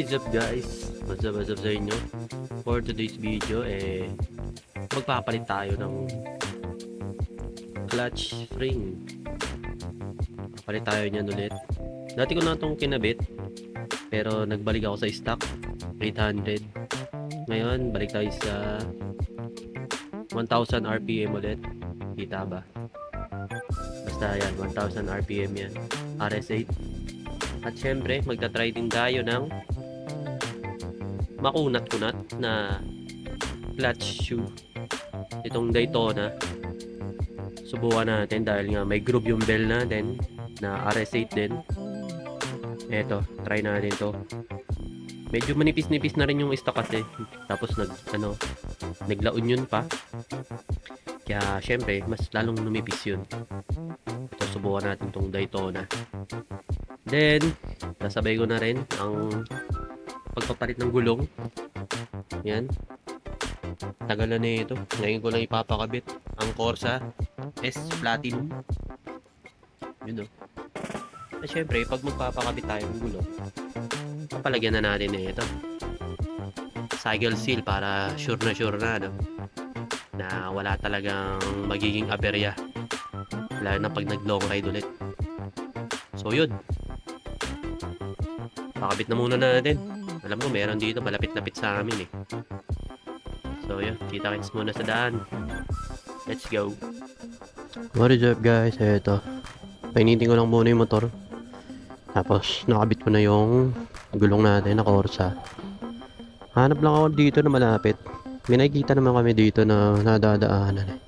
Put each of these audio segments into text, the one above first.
What is up guys? What's up sa inyo? For today's video magpapalit tayo ng clutch spring. Papalit tayo niyan ulit. Dati ko na itong kinabit pero nagbalik ako sa stock 800. Ngayon balik tayo sa 1000 RPM ulit. Kita ba? Basta yan, 1000 RPM yan, RS8. At syempre magta-try din tayo ng makunat-kunat na clutch shoe, itong Daytona. Subukan natin dahil nga may groove yung bell natin na RS8 din. Eto, try natin to. Medyo manipis-nipis na rin yung stock kasi, tapos naglaon yun pa, kaya syempre mas lalong numipis yun. Ito, subukan natin tong Daytona. Then nasabay ko na rin ang pagpapalit ng gulong. Yan, tagal na ito. Ngayon ko lang ipapakabit ang Corsa S Platinum. Yun o. At syempre pag magpapakabit tayo ng gulong, papalagyan na natin ito cycle seal para sure na no? Na wala talagang magiging aberya, lalo na pag nag long ride ulit. So yun, pakabit na muna natin. Alam mo meron dito malapit-lapit sa amin eh. So yun, kita-kits muna sa daan. Let's go. What is up guys? Eto, painitin ko lang muna yung motor, tapos nakabit ko na yung gulong natin na Corsa. Hanap lang ako dito na malapit. May nakikita naman kami dito na nadadaanan eh.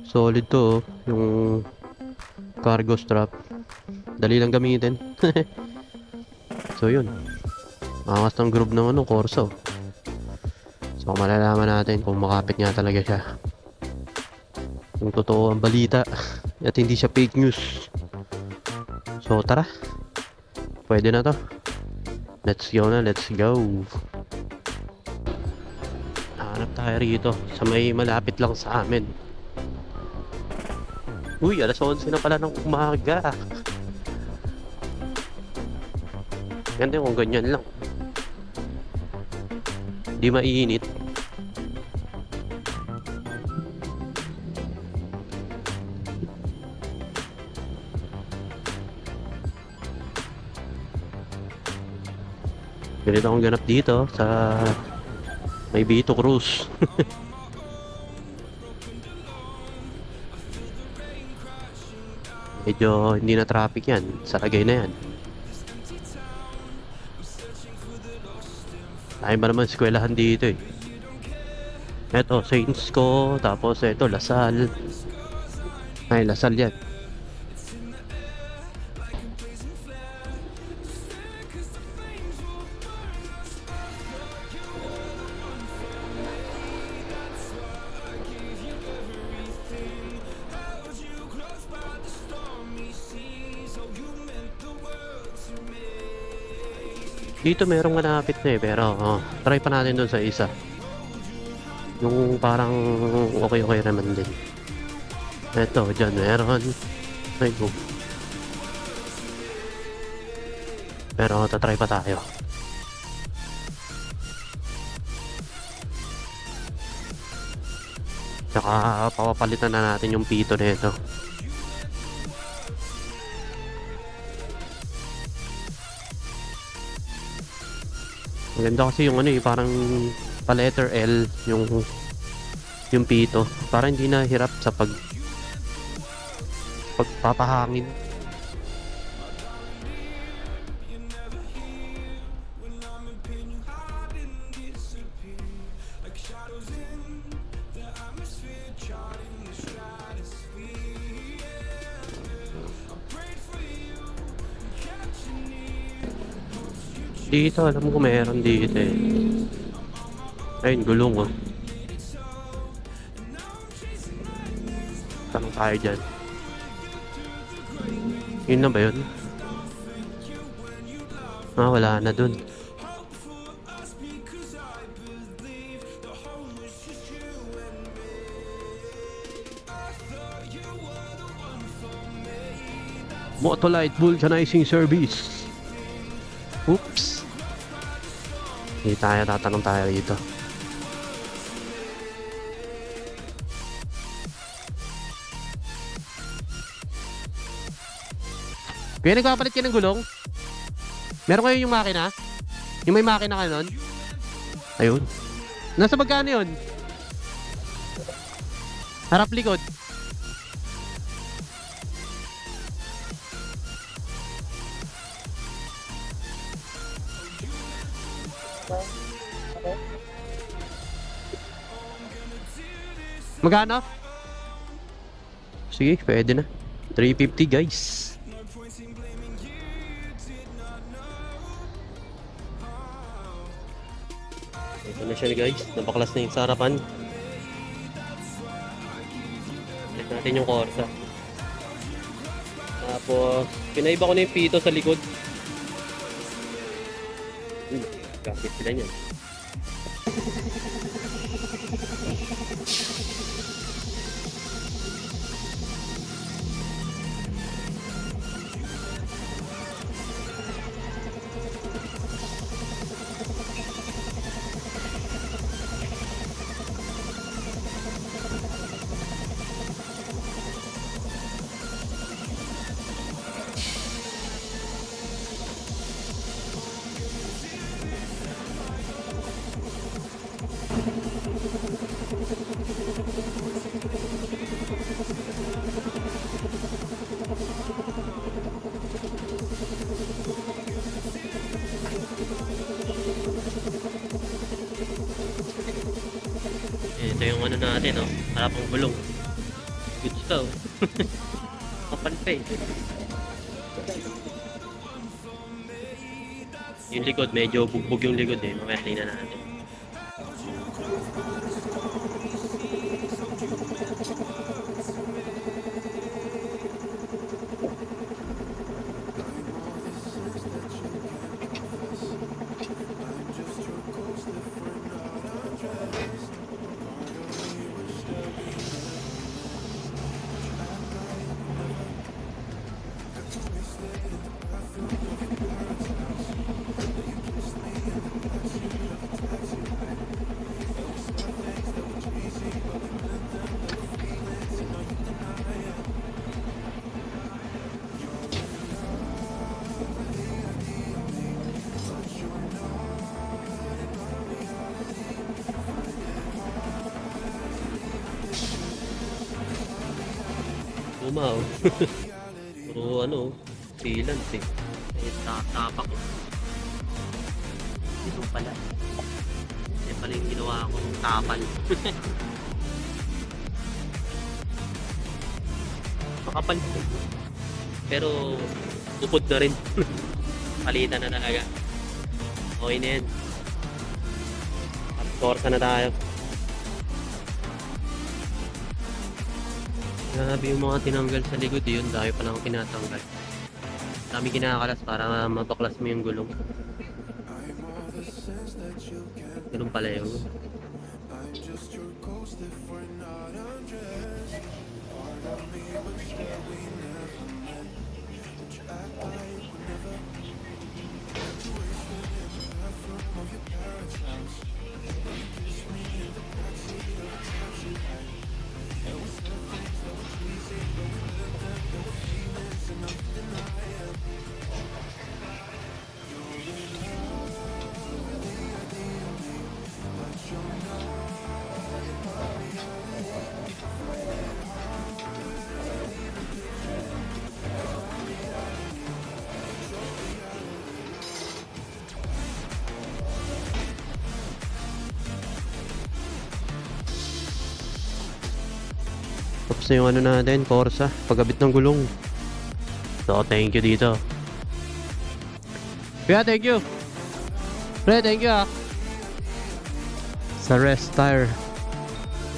Solid to oh, yung cargo strap. Dali lang gamitin. So yun, angas ng groove ng Corsa. So malalaman natin kung makapit nga talaga siya, kung totoo ang balita at hindi siya fake news. So tara, pwede na to. Let's go na, let's go. Hanap tayo rito sa may malapit lang sa amin. Uy, alas 11 na pala ng umaga. Ganda kung ganyan lang, di mainit. Ganito akong ganap dito sa may Vito Cruz. Medyo hindi na traffic yan, saragay na yan. Ay ba naman eskwelahan dito eh. Eto, Saints ko, tapos eto, Lasal. Ay, Lasal yan. Dito merong malapit na eh, pero try pa natin dun sa isa, yung parang okay naman din. Eto, dyan meron. Ay go. Pero tatry pa tayo. Tsaka papapalitan na natin yung pito nito. Maganda kasi yung parang pa letter L yung pito, para hindi na hirap sa pagpapahangin. Dito, alam ko meron dito eh. Ayun, gulong oh. Tanong tayo dyan. Yun na ba yun? Ah, wala na dun. Motolite vulcanizing service. Oops. Hindi tayo tatanong tayo dito. Kaya nagpapalit kayo ng gulong? Meron kayo yung makina? Yung may makina ka nun? Ayun. Nasa magkano yun? Harap likod. Magkano? Sige, pwede na. 350 guys. Ito na siya guys. Napaklas na yung sa harapan. Check natin yung Corsa. Tapos, pinaiba ko na yung pito sa likod. Kapit sila niyan. Ito yung ano natin, oh. Harapang gulong. Good stuff. Kapal pa eh. Yung likod, medyo bugbog yung likod eh. Mamaya tingnan natin. Umaw. Puro ano, sealants eh. Ay, tapak ko. Ito pala. Yan pala yung ginawa ko, tapal. Makapal. Pero, upod na rin. Palitan na talaga. Okay na yan. At Corsa na tayo. Grabe yung mga tinanggal sa likod yun, dahil pa lang tinatanggal. Dami kinakalas para mapaklas mo yung gulong. Ganun pala yun. Tapos na yung ano natin, Corsa, pagkabit ng gulong. So, thank you dito. Kuya, thank you. Pre, thank you ah. Sa Rest Tire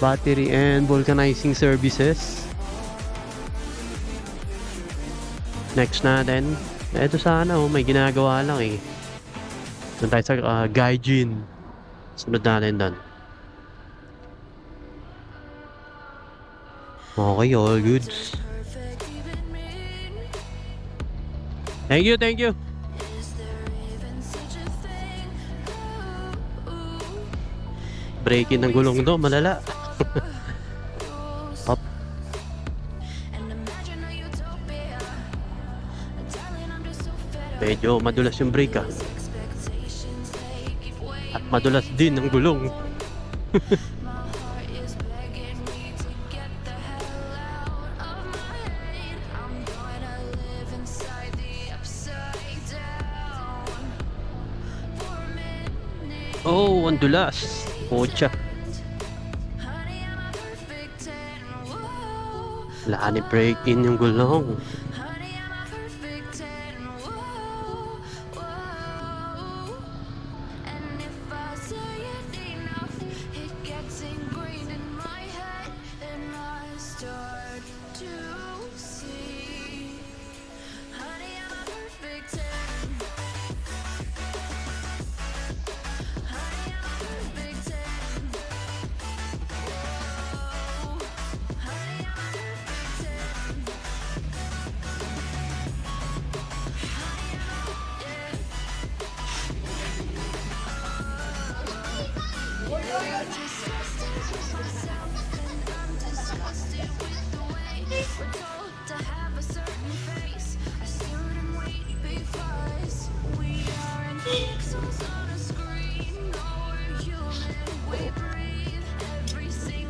Battery and Vulcanizing Services. Next natin, eto sana oh, may ginagawa lang eh. Doon tayo sa Gaijin. Sunod natin doon. Okay, all goods. Thank you, thank you. Breaking ng gulong do, malala. Up. Medyo madulas yung brake ah. At madulas din ang gulong. Oh, ang dulas. Pocha. Wala ni break in yung gulong.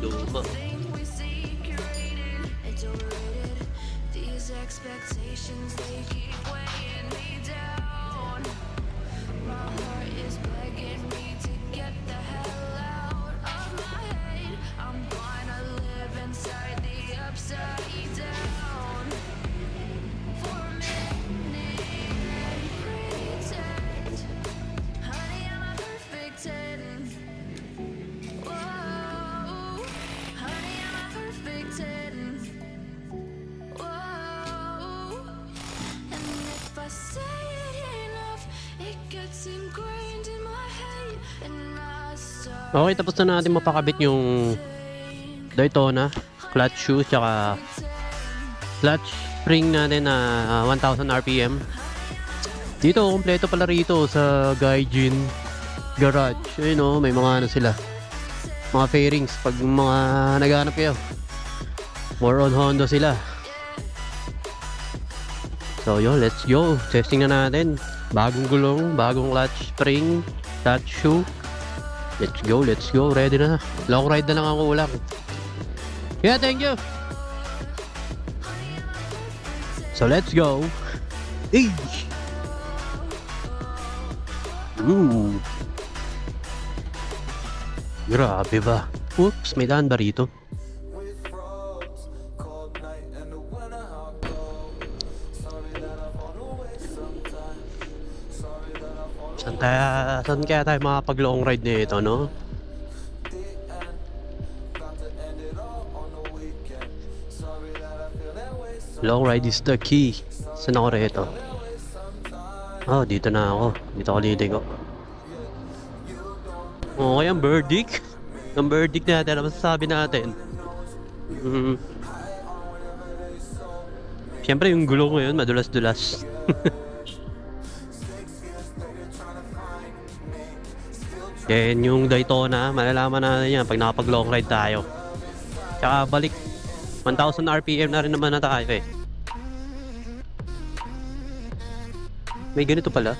Luma. Expectations, they keep weighing me down. My heart is begging me to get the hell out of my head. I'm gonna live inside the upside down for a minute and pretend, honey, I'm a perfect 10. Whoa, honey, I'm a perfect 10. Whoa, and if I say it enough, it gets ingrained in my head, and I start. Okay, tapos na natin mapakabit yung Daytona, clutch shoe, tsaka clutch spring natin na 1000 RPM. Dito, kompleto pala rito sa Gaijin Garage. Ayun o, may mga ano sila, mga fairings pag mga naghanap kayo. More on Honda sila. So yun, let's go. Testing na natin. Bagong gulong, bagong clutch spring, clutch shoe. Let's go, let's go. Ready na. Long ride na lang ako ulang. Yeah, thank you. So let's go. Hey. Ooh. Grabe ba? Oops, may daan ba rito? Saan kaya tayo makapag long ride nito, no? Long ride is the key. Saan ako rito? Oh, dito na ako. Dito ako liligo. Okay, ang verdict. Ang verdict natin. Ano masasabi natin? Siyempre yung gulong ko yun, madulas-dulas. Then yung Daytona, malalaman natin yan pag nakapag long ride tayo. Tsaka balik 1000 RPM na rin naman na tayo eh. May ganito pala.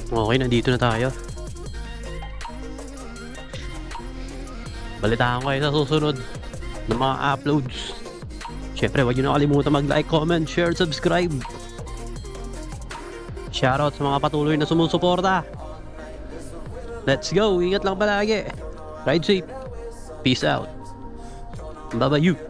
Okay, nandito na tayo. Balitaan ko kayo sa susunod ng mga uploads. Siyempre, huwag nyo na kalimutan mag-like, comment, share, subscribe. Shoutout sa mga patuloy na sumusuporta. Let's go! Ingat lang palagi. Ride safe. Peace out. Bye-bye.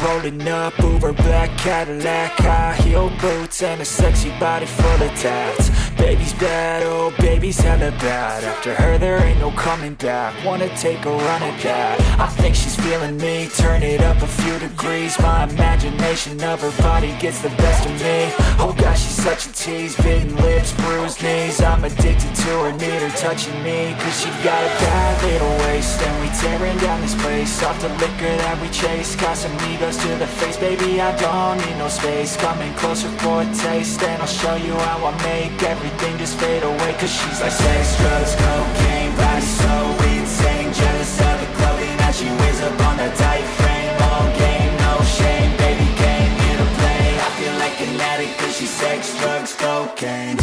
rolling up, Uber black Cadillac, high heel boots and a sexy body full of tats. Baby's bad, oh baby's hella bad. After her there ain't no coming back. Wanna take a run at that. I think she's feeling me. Turn it up a few degrees. My imagination of her body gets the best of me. Oh gosh, she's such a tease. Bitten lips, bruised knees. I'm addicted to her, need her touching me. Cause she got a bad little waist, and we tearing down this place. Off the liquor that we chase. Casamigos to the face, baby I don't need no space. Coming closer for a taste, and I'll show you how I make everything just fade away. Cause she's like sex, drugs, cocaine, body so insane. Jealous of the clothing that she wears up on a tight frame. All game, no shame, baby came here to play. I feel like an addict cause she's sex, drugs, cocaine.